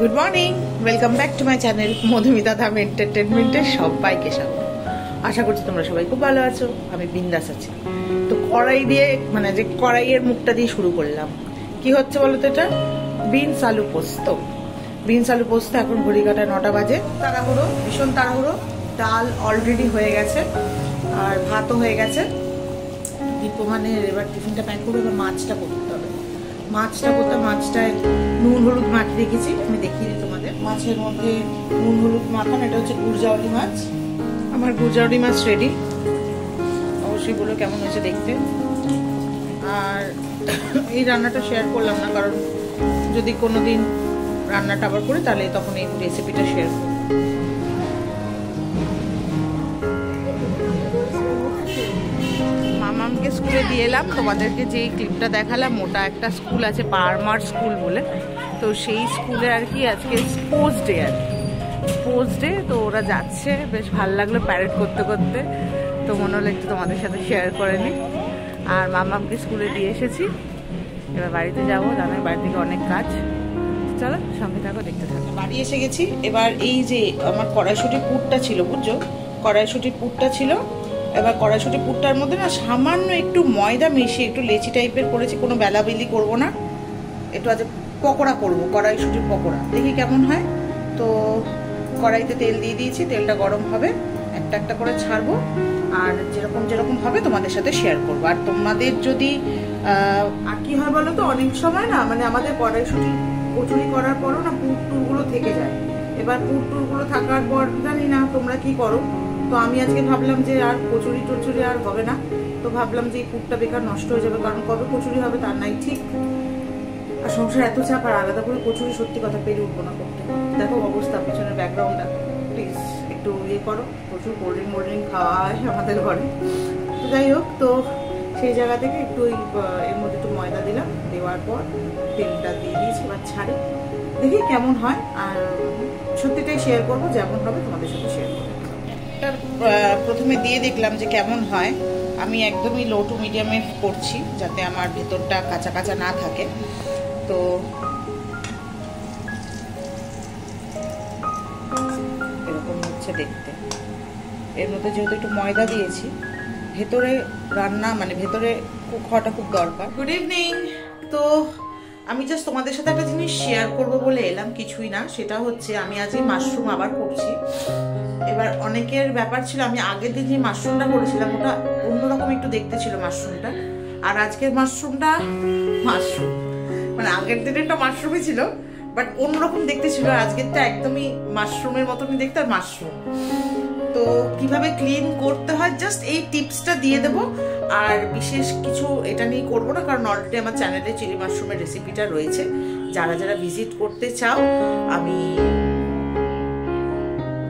Good morning, welcome back to my channel Madhumita Dham এন্টারটেনমেন্টের সবাইকে স্বাগত। আশা করছি তোমরা সবাই খুব ভালো আছো, আমি বিন্দাস আছি। তো কড়াই দিয়ে মানে যে কড়াইয়ের মুখটা দিয়ে শুরু করলাম। কি হচ্ছে বলো তো, এটা বিনস আলু পোস্ত। বিনস আলু পোস্ত এখন ঘড়ি কাটা 9টা বাজে। তাড়াহুড়ো, ভীষণ তাড়াহুড়ো। ডাল অলরেডি হয়ে গেছে আর ভাতও হয়ে গেছে। দীপু মানে এবার টিফিনটা প্যাক করবো, এবার মাছটা করতে হবে। মাছটায় নুন হলুদ মাখিয়ে রেখেছি, আমি দেখিয়ে দিই তোমাদের। মাছের মধ্যে নুন হলুদ মাখানো, এটা হচ্ছে গুরজাওয়ালি মাছ। আমার গুরজাওয়ালি মাছ রেডি, অবশ্যই বলো কেমন হয়েছে দেখতে। আর এই রান্নাটা শেয়ার করলাম না, কারণ যদি কোনোদিন রান্নাটা আবার করি তাহলে তখন এই রেসিপিটা শেয়ার করব। মামামকে স্কুলে দিয়ে এলাম, তোমাদেরকে যে ক্লিপটা দেখালাম ওটা একটা স্কুল আছে বার্মার স্কুল বলে, তো সেই স্কুলে আর কি আজকে স্পোর্টস ডে, আর স্পোর্টস ডে। তো ওরা যাচ্ছে, বেশ ভালো লাগলো প্যারেড করতে করতে। তো মনে হলো একটু তোমাদের সাথে শেয়ার করে নিই। আর মামামকে স্কুলে দিয়ে এসেছি, এবার বাড়িতে যাবো। জানাই বাড়ি থেকে অনেক কাজ, চলো সঙ্গে থাকো, দেখতে থাকো। বাড়ি এসে গেছি। এবার এই যে আমার কড়াইশুঁটির পুরটা ছিল, বুঝছো, কড়াইশুঁটির পুরটা ছিল। এবার কড়াইশুঁটি পুরটার মধ্যে না সামান্য একটু ময়দা মিশিয়ে একটু লেচি টাইপের করেছি, কোনো বেলাবেলি করবো না। একটু আজ পকোড়া করবো, কড়াইশুঁটির পকোড়া, দেখি কেমন হয়। তো কড়াইতে তেল দিয়ে দিয়েছি, তেলটা গরম হবে, একটা একটা করে ছাড়বো। আর যেরকম হবে তোমাদের সাথে শেয়ার করবো। আর তোমাদের যদি আর কি হয় বলো তো, অনেক সময় না মানে আমাদের কড়াইশুঁটি কচুরি করার পরও না পুর টুরগুলো থেকে যায়। এবার পুর টুরগুলো থাকার পর জানি না তোমরা কি করো, তো আমি আজকে ভাবলাম যে আর কচুরি টচুরি আর হবে না। তো ভাবলাম যে এই পুরটা বেকার নষ্ট হয়ে যাবে, কারণ কবে কচুরি হবে তার নাই ঠিক। আর সংসার এত চাপ, আর আলাদা করে কচুরি সত্যি কথা পেরে উঠবো না করতে। দেখো অবস্থা, পিছনের ব্যাকগ্রাউন্ডটা, প্লিজ একটু ইয়ে করো। প্রচুর কোল্ড ড্রিঙ্ক খাওয়া হয় আমাদের ঘরে। তো যাই হোক, তো সেই জায়গা থেকে একটু এর মধ্যে একটু ময়দা দিলাম, দেওয়ার পর তেলটা দিয়ে দিয়েছি। এবার ছাড়ি, দেখি কেমন হয়। আর সত্যিটাই শেয়ার করবো, যেমন হবে তোমাদের সাথে শেয়ার করবো। প্রথমে দিয়ে দেখলাম যে কেমন হয়। আমি একদমই লো টু মিডিয়ামে করছি, যাতে আমার ভেতরটা কাঁচা কাঁচা না থাকে। তো এরকম হচ্ছে দেখতে। এর মধ্যে যেহেতু একটু ময়দা দিয়েছি, ভেতরে রান্না মানে ভেতরে কুক হওয়াটা খুব দরকার। Good evening. তো আমি জাস্ট তোমাদের সাথে একটা জিনিস শেয়ার করব বলে এলাম, কিছুই না। সেটা হচ্ছে আমি আজকে মাশরুম আবার করছি। এবার অনেকের ব্যাপার ছিল, আমি আগের দিন যে মাশরুমটা করেছিলাম ওটা অন্যরকম একটু দেখতে ছিল মাশরুমটা, আর আজকের মাশরুমটা মাশরুম মানে আগের দিনেরটা মাশরুমই ছিল বাট অন্যরকম দেখতে ছিল, আর আজকেরটা একদমই মাশরুমের মতনই দেখতে, আর মাশরুম। তো কিভাবে ক্লিন করতে হয় জাস্ট এই টিপসটা দিয়ে দেবো। আর বিশেষ কিছু এটা নিয়ে করবো না, কারণ অলরেডি আমার চ্যানেলে চিলি মাশরুমের রেসিপিটা রয়েছে। যারা যারা ভিজিট করতে চাও আমি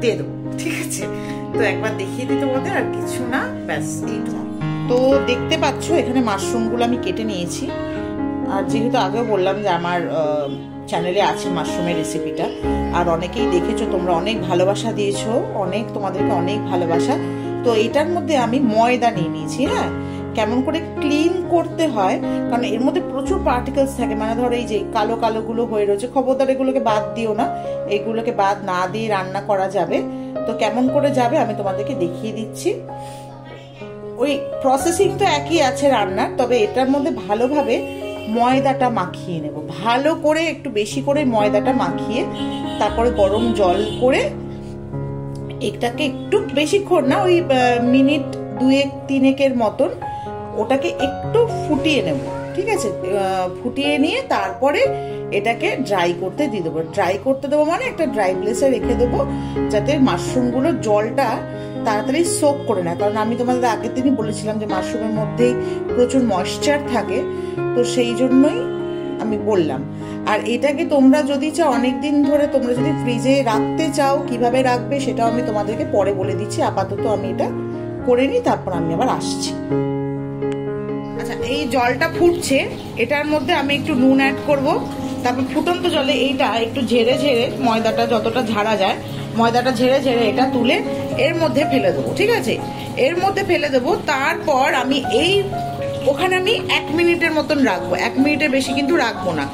দিয়ে দেবো, ঠিক আছে? তো একবার দেখিয়ে দিতে বলতে, আর কিছু না, ব্যাস এইটুকু। তো দেখতে পাচ্ছ এখানে মাশরুমগুলো আমি কেটে নিয়েছি। আর যেহেতু আগেও বললাম যে আমার চ্যানেলে আছে মাশরুমের রেসিপিটা, আর অনেকেই দেখেছো, তোমরা অনেক ভালোবাসা দিয়েছো, তোমাদেরকে অনেক ভালোবাসা। তো এটার মধ্যে আমি ময়দা নিয়ে নিয়েছি। হ্যাঁ, কেমন করে ক্লিন করতে হয়, কারণ এর মধ্যে প্রচুর পার্টিকেলস থাকে। মানে ধরো এই যে কালো কালো গুলো হয়ে রয়েছে, খবরদার এগুলোকে বাদ দিও না, এগুলোকে বাদ না দিয়ে রান্না করা যাবে। তো কেমন করে যাবে আমি তোমাদেরকে দেখিয়ে দিচ্ছি। ওই প্রসেসিং তো একই আছে রান্নার, তবে এটার মধ্যে ভালোভাবে ময়দাটা মাখিয়ে নেব, ভালো করে একটু বেশি করে ময়দাটা মাখিয়ে তারপরে গরম জল করে এটাকে একটু বেশিক্ষণ না, ওই মিনিট 2-3 মতন ওটাকে একটু ফুটিয়ে নেব, ঠিক আছে? ফুটিয়ে নিয়ে তারপরে এটাকে ড্রাই করতে দিয়ে দেবো। ড্রাই করতে দেবো মানে একটা ড্রাই প্লেসে রেখে দেবো, যাতে মাশরুমগুলোর জলটা তাড়াতাড়ি সোক করে নেয়। কারণ আমি তোমাদের আগের দিনই বলেছিলাম যে মাশরুমের মধ্যেই প্রচুর ময়েশ্চার থাকে, তো সেই জন্যই আমি বললাম। আর এটাকে তোমরা যদি চাও অনেকদিন ধরে, তোমরা যদি ফ্রিজে রাখতে চাও, কিভাবে রাখবে সেটাও আমি তোমাদেরকে পরে বলে দিচ্ছি। আপাতত আমি এটা করে নিই, তারপর আমি আবার আসছি। আচ্ছা, এই জলটা ফুটছে, এটার মধ্যে আমি একটু নুন অ্যাড করব। তারপর ফুটন্ত জলে এইটা একটু ঝেড়ে ঝেড়ে, ময়দাটা যতটা ঝাড়া যায় ময়দাটা ঝেড়ে ঝেড়ে এটা তুলে এর মধ্যে ফেলে দেবো, ঠিক আছে? এর মধ্যে ফেলে দেবো। তারপর আমি এই ওখানে আমি 1 মিনিটের মতন রাখবো, 1 মিনিটের বেশি কিন্তু রাখবো না।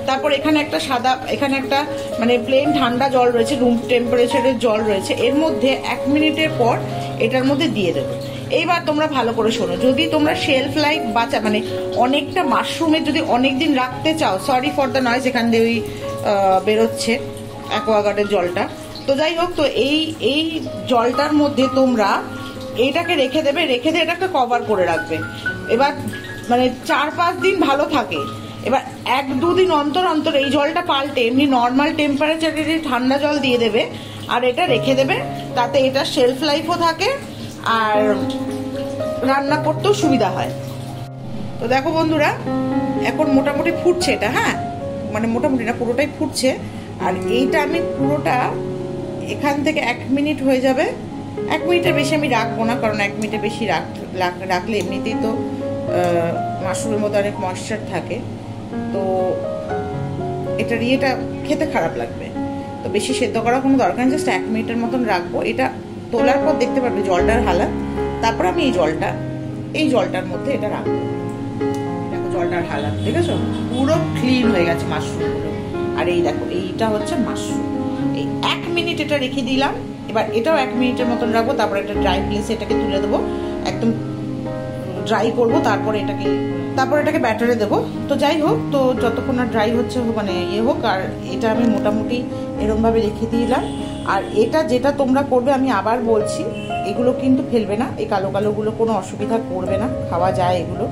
তারপর এখানে একটা এখানে একটা মানে প্লেন ঠান্ডা জল রয়েছে, রুম টেম্পারেচারের জল রয়েছে, এর মধ্যে 1 মিনিটের পর এটার মধ্যে দিয়ে দেবো। এইবার তোমরা ভালো করে শোনো, যদি তোমরা শেলফ লাইফ বাঁচা মানে অনেকটা মাশরুমের যদি অনেকদিন রাখতে চাও, সরি ফর দ্য নয়েজ, এখান দিয়ে ওই বেরোচ্ছে অ্যাকোয়াগার্ডের জলটা, তো যাই হোক, তো এই জলটার মধ্যে তোমরা এইটাকে রেখে দেবে, রেখে দিয়ে এটাকে কভার করে রাখবে। এবার মানে 4-5 দিন ভালো থাকে। এবার 1-2 দিন অন্তর অন্তর এই জলটা পাল্টে এমনি নর্মাল টেম্পারেচারের ঠান্ডা জল দিয়ে দেবে আর এটা রেখে দেবে, তাতে এটা শেলফ লাইফও থাকে আর রান্না করতেও সুবিধা হয়। তো দেখো বন্ধুরা, এখন মোটামুটি ফুটছে এটা, হ্যাঁ মানে মোটামুটি না, পুরোটাই ফুটছে। আর এইটা আমি পুরোটা এখান থেকে 1 মিনিট হয়ে যাবে। 1 মিনিটের বেশি আমি রাখবো না, কারণ 1 মিনিটের বেশি রাখলে এমনিতেই তো মাশরুমের মধ্যে অনেক ময়েশ্চার থাকে, তো এটার ইয়েটা খেতে খারাপ লাগবে। তো বেশি সেদ্ধ করার কোনো দরকার নেই, জাস্ট 1 মিনিটের মতন রাখবো। এটা তোলার পর দেখতে পারবে জলটার হালাত। তারপর আমি এই জলটার মধ্যে এটা রাখবো। দেখো জলটার হালাত দেখেছো, পুরো ক্লিন হয়ে গেছে মাশরুমগুলো। আর এই দেখো, এইটা হচ্ছে মাশরুম। এই 1 মিনিট এটা রেখে দিলাম। এবার এটাও 1 মিনিটের মতন রাখবো, তারপর একটা ড্রাই প্লেসে এটাকে তুলে দেবো, একদম ড্রাই করবো, তারপর এটাকে ব্যাটারে দেবো। তো যাই হোক, তো যতক্ষণ না ড্রাই হচ্ছে মানে ইয়ে হোক। আর এটা আমি মোটামুটি এরমভাবে রেখে দিলাম। আর এটা যেটা তোমরা করবে, আমি আবার বলছি, এগুলো কিন্তু ফেলবে না, এই কালো কালোগুলো কোনো অসুবিধা করবে না, খাওয়া যায়, এগুলো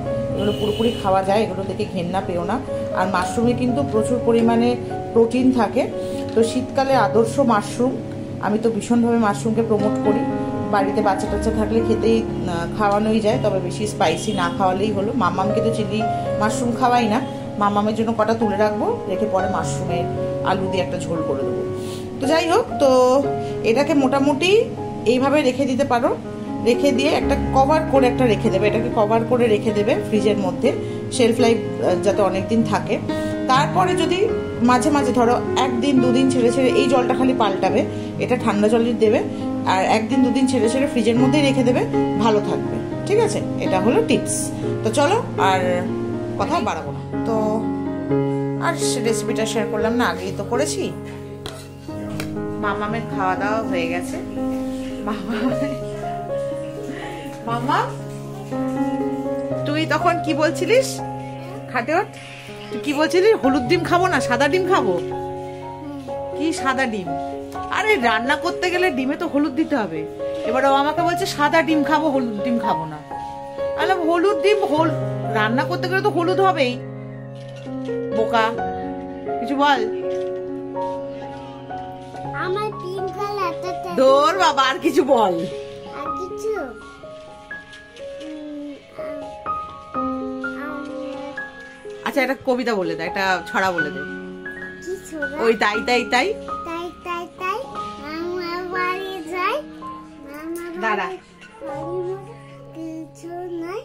পুরোপুরি খাওয়া যায়, এগুলো থেকে ঘেন্না পেও না। আর মাশরুমে কিন্তু প্রচুর পরিমাণে প্রোটিন থাকে। তো শীতকালে আদর্শ মাশরুম, আমি তো ভীষণভাবে মাশরুমকে প্রমোট করি। বাড়িতে বাচ্চা টাচ্চা থাকলে খেতেই খাওয়ানোই যায়, তবে বেশি স্পাইসি না খাওয়ালেই হলো। মামামকে তো চিলি মাশরুম খাওয়াই না, মামামের জন্য কটা তুলে রাখবো, রেখে পরে মাশরুমের আলু দিয়ে একটা ঝোল করে দেবো। তো যাই হোক, তো এটাকে মোটামুটি এইভাবে রেখে দিতে পারো, রেখে দিয়ে একটা কভার করে একটা রেখে দেবে, এটাকে কভার করে রেখে দেবে ফ্রিজের মধ্যে, শেলফ লাইফ যাতে অনেকদিন থাকে। তারপরে যদি মাঝে মাঝে ধরো 1 দিন 2 দিন ছেড়ে ছেড়ে এই জলটা খালি পাল্টাবে, এটা ঠান্ডা জল দেবে, আর 1 দিন 2 দিন ছেড়ে ছেড়ে ফ্রিজের মধ্যেই রেখে দেবে, ভালো থাকবে। ঠিক আছে, এটা হলো টিপস। তো চলো আর কথা বাড়াবো না, তো আর রেসিপিটা শেয়ার করলাম না, আগেই তো করেছি। মামামের খাওয়া দাওয়া হয়ে গেছে। মামা তুই তখন কি বলছিলিস? খাটে ওঠ, তুই কি বলছিলিস? হলুদ ডিম খাবো না, সাদা ডিম খাবো। কি সাদা ডিম? আরে রান্না করতে গেলে ডিমে তো হলুদ দিতে হবে। এবার ও আমাকে বলছে সাদা ডিম খাবো, হলুদ ডিম খাবো না। আরে হলুদ ডিম রান্না করতে গেলে তো হলুদ হবেই, বোকা। কিছু বল। আমার পিঙ্ক কালারটা দৌড় বাবা, আর কিছু বল। আর কিছু আচ্ছা, একটা কবিতা বলে দে, একটা ছড়া বলে দে। কি ছড়া? ওই তাই তাই তাই তাই তাই তাই আমার বাড়ি যাই, দাঁড়া, কিছু নাই,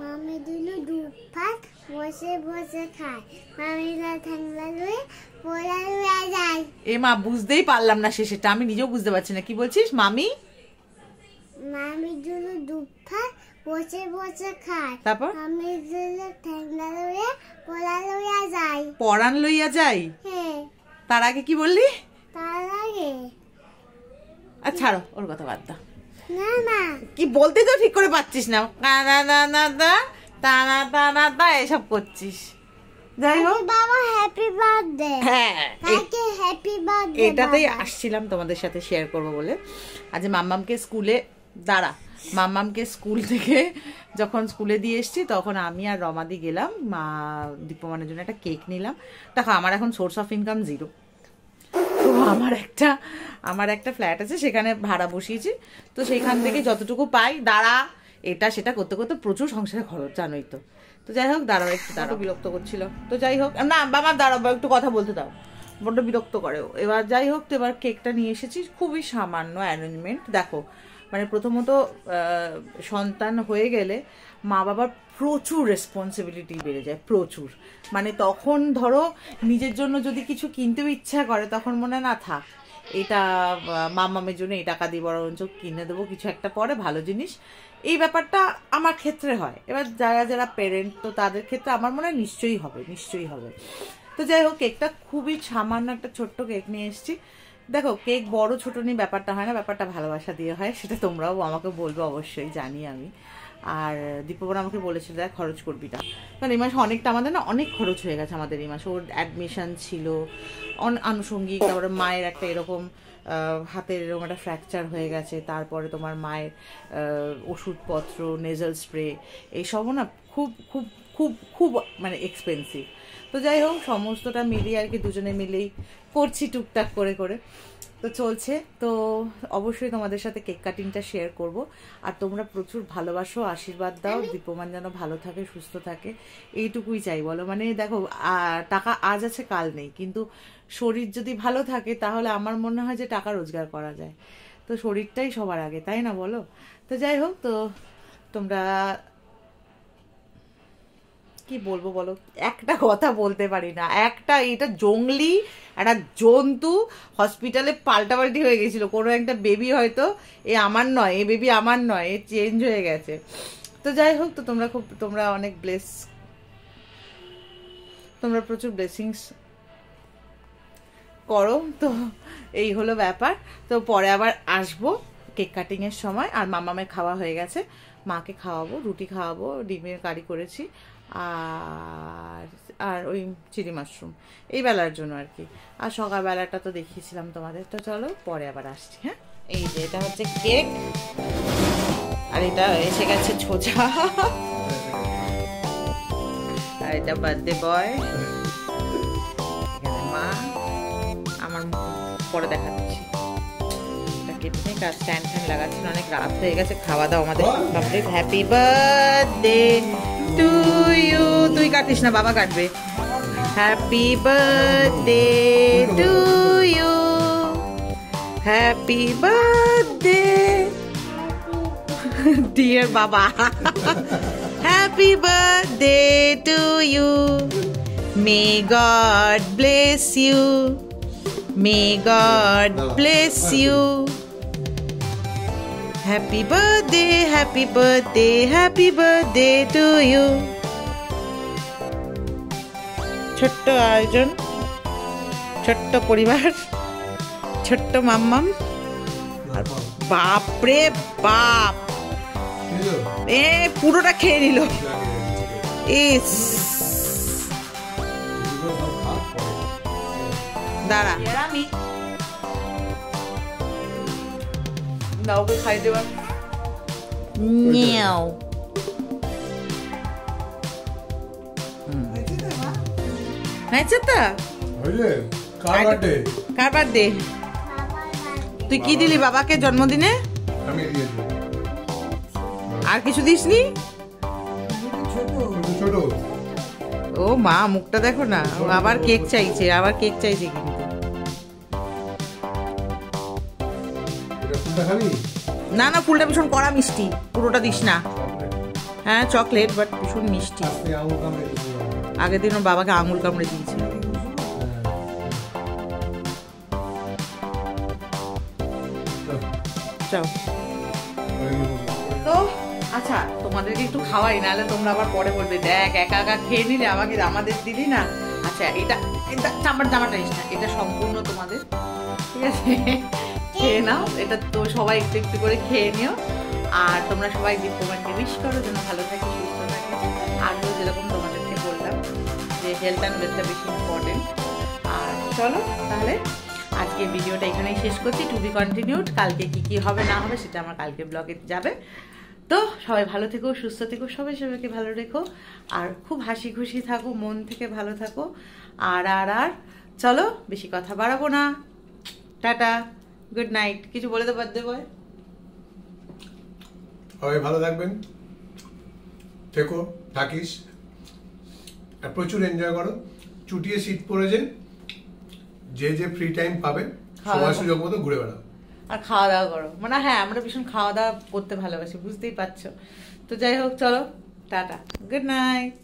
মামি দিল দুপাত বসে বসে খায়, মামিরা ঠান্ডা লয়ে পোলা লয়ে যায়। এ মা, বুঝতেই পারলাম না শেষেরটা, আমি নিজেও বুঝতে পারছি না কি বলছিস। মামি দিল দুপাত বসে বসে খায়, তারপর মামি দিল ঠান্ডা লয়ে পোলা লয়ে যায়। পরাণ লইয়া যাই। হ্যাঁ, তার আগে কি বললি? তার আগে আচ্ছা ছাড়ো, ওর কথা বাদ দাও। না না, কি বলতে তো ঠিক করে পাচ্ছিস না, কানা দানা দা টানা টানা দা এসব করছিস। যাই হোক বাবা, হ্যাপি বার্থডে। হ্যাঁ, তাকে হ্যাপি বার্থডে। এটাতেই আসছিলাম তোমাদের সাথে শেয়ার করব বলে। আজ মাম্মামকে স্কুল থেকে যখন স্কুলে দিয়ে এসছি, তখন আমি আর রমাদি গেলাম মা দীপমানের জন্য একটা কেক নিলাম। দেখো, আমার এখন সোর্স অফ ইনকাম 0। তো আমার একটা ফ্ল্যাট আছে, সেখানে ভাড়া বসিয়েছি। তো সেইখান থেকে যতটুকু পাই, এটা সেটা করতে করতে প্রচুর সংসারে খরচ, জানোই তো। তো যাই হোক, দাঁড়াও, বিরক্ত করছিল। তো যাই হোক, না বাবা দাঁড়াও, একটু কথা বলতে দাও, বড্ড বিরক্ত করে। এবার যাই হোক, তো এবার কেকটা নিয়ে এসেছি, খুবই সামান্য অ্যারেঞ্জমেন্ট। দেখো, মানে প্রথমত সন্তান হয়ে গেলে মা বাবার প্রচুর রেসপন্সিবিলিটি বেড়ে যায়, প্রচুর। মানে তখন ধরো নিজের জন্য যদি কিছু কিনতেও ইচ্ছা করে, তখন মনে না থাক, এটা মামামের জন্য এই টাকা দিয়ে বরঞ্চ কিনে দেবো কিছু একটা পরে ভালো জিনিস, এই ব্যাপারটা আমার ক্ষেত্রে হয়। এবার যারা যারা পেরেন্ট, তো তাদের ক্ষেত্রে আমার মনে হয় নিশ্চয়ই হবে। তো যাই হোক, কেকটা খুবই সামান্য একটা ছোট্ট কেক নিয়ে এসেছি। দেখো, কেক বড় ছোট নিয়ে ব্যাপারটা হয় না, ব্যাপারটা ভালোবাসা দিয়ে হয়, সেটা তোমরাও আমাকে বলবে, অবশ্যই জানি আমি। আর দীপবন আমাকে বলেছিল দেখ খরচ করবি না, কারণ এই মাসে অনেকটা আমাদের না অনেক খরচ হয়ে গেছে আমাদের এই মাসে। ওর অ্যাডমিশন ছিল, আনুষঙ্গিক, তারপরে মায়ের একটা এরকম হাতের এরকম একটা ফ্র্যাকচার হয়ে গেছে, তারপরে তোমার মায়ের ওষুধপত্র, নেজাল স্প্রে, এইসবও না খুব খুব খুব খুব মানে এক্সপেন্সিভ। তো যাই হোক, সমস্তটা মিলিয়ে আর কি দুজনে মিলেই করছি টুকটাক করে তো চলছে। তো অবশ্যই তোমাদের সাথে কেক কাটিংটা শেয়ার করব। আর তোমরা প্রচুর ভালোবাসো, আশীর্বাদ দাও, দীপমান যেন ভালো থাকে, সুস্থ থাকে, এইটুকুই চাই বলো। মানে দেখো, টাকা আজ আছে কাল নেই, কিন্তু শরীর যদি ভালো থাকে তাহলে আমার মনে হয় যে টাকা রোজগার করা যায়। তো শরীরটাই সবার আগে, তাই না বলো? তো যাই হোক, তো তোমরা কি বলবো বলো, একটা কথা বলতে পারি না। এটা জঙ্গলি একটা জন্তু হসপিটালে পাল্টাপাল্টি হয়ে গেছিল, কোনো একটা বেবি হয়তো আমার নয়, এই বেবি আমার নয়, এ চেঞ্জ হয়ে গেছে। তো যাই হোক, তো তোমরা অনেক তোমরা প্রচুর ব্লেসিংস করো। তো এই হলো ব্যাপার। তো পরে আবার আসবো কেক কাটিং এর সময়। আর মামামের খাওয়া হয়ে গেছে, মাকে খাওয়াবো, রুটি খাওয়াবো, ডিমের কারি করেছি, আর ওই চিলি মাশরুম এই বেলার জন্য আর কি। আর সকালবেলাটা তো দেখিয়েছিলাম তোমাদের। তো চলো পরে আবার আসছি। হ্যাঁ, এই যে এটা হচ্ছে কেক, আর এটা এসে গেছে ছোজা, আর এটা বার্থডে বয়, মা, আমার পরে দেখাচ্ছি। স্ট্যান্ড ফ্যান লাগাচ্ছি, অনেক রাত হয়ে গেছে, খাওয়া দাওয়া আমাদের complete. Happy birthday to you. তুই কাটিস না, বাবা কাটবে। Happy birthday to you, happy birthday dear বাবা, happy birthday to you, may God bless you, may God bless you, happy birthday, happy birthday, happy birthday to you. ছোট্ট আয়োজন, ছোট্ট পরিবার, ছোট্ট মাম্মাম। বাপরে বাপ, পুরোটা খেয়ে নিল। ইস, দাঁড়া, আমি ওকে খাই দেবার নিয়াও। কার বার্থডে? তুই কি দিলি বাবাকে জন্মদিনে? আর কিছু দিসনি? ও মা, মুখটা দেখো না, আবার কেক চাইছে, কিন্তু না না, ফুলটা ভীষণ কড়া মিষ্টি, পুরোটা দিস না। হ্যাঁ চকলেট, বাট ভীষণ মিষ্টি। আগের দিন ওর বাবাকে আঙুল কামড়ে দিয়েছে। তো আচ্ছা, তোমাদেরকে একটু খাওয়াই, নাহলে তোমরা আবার পরে বলবে দেখ একা একা খেয়ে নিলে, আমাদের দিলি না। আচ্ছা, এটা জামাটা নিস না, এটা সম্পূর্ণ তোমাদের, ঠিক আছে? খেয়ে নাও, এটা তো সবাই একটু একটু করে খেয়ে নিও। আর তোমরা সবাই দীপমানকে উইশ করো যেন ভালো থাকে, সুস্থ থাকে। আমিও যেরকম তোমাদেরকে বললাম যে হেলথ অ্যান্ড ওয়েলথটা বেশি ইম্পর্টেন্ট। আর চলো তাহলে আজকে ভিডিওটা এখানেই শেষ করছি, টু বি কন্টিনিউড। কালকে কি হবে না হবে সেটা আমার কালকে ব্লগে যাবে। তো সবাই ভালো থেকো, সুস্থ থেকো, সবাইকে ভালো রেখো, আর খুব হাসি খুশি থাকো, মন থেকে ভালো থাকো। আর চলো বেশি কথা বাড়াবো না, টাটা, গুড নাইট। কিছু বলে দেবো বার্থডে বয়? সবাই ভালো থাকবেন, থেকো, থাকিস, আর প্রচুর এনজয় করো। চুটিয়ে শীত পড়েছে, যে ফ্রি টাইম পাবে সময় সুযোগ মতো ঘুরে বেড়াও আর খাওয়া দাওয়া করো। মানে হ্যাঁ, আমরা ভীষণ খাওয়া দাওয়া করতে ভালোবাসি, বুঝতেই পারছো। তো যাই হোক, চলো টাটা, গুড নাইট।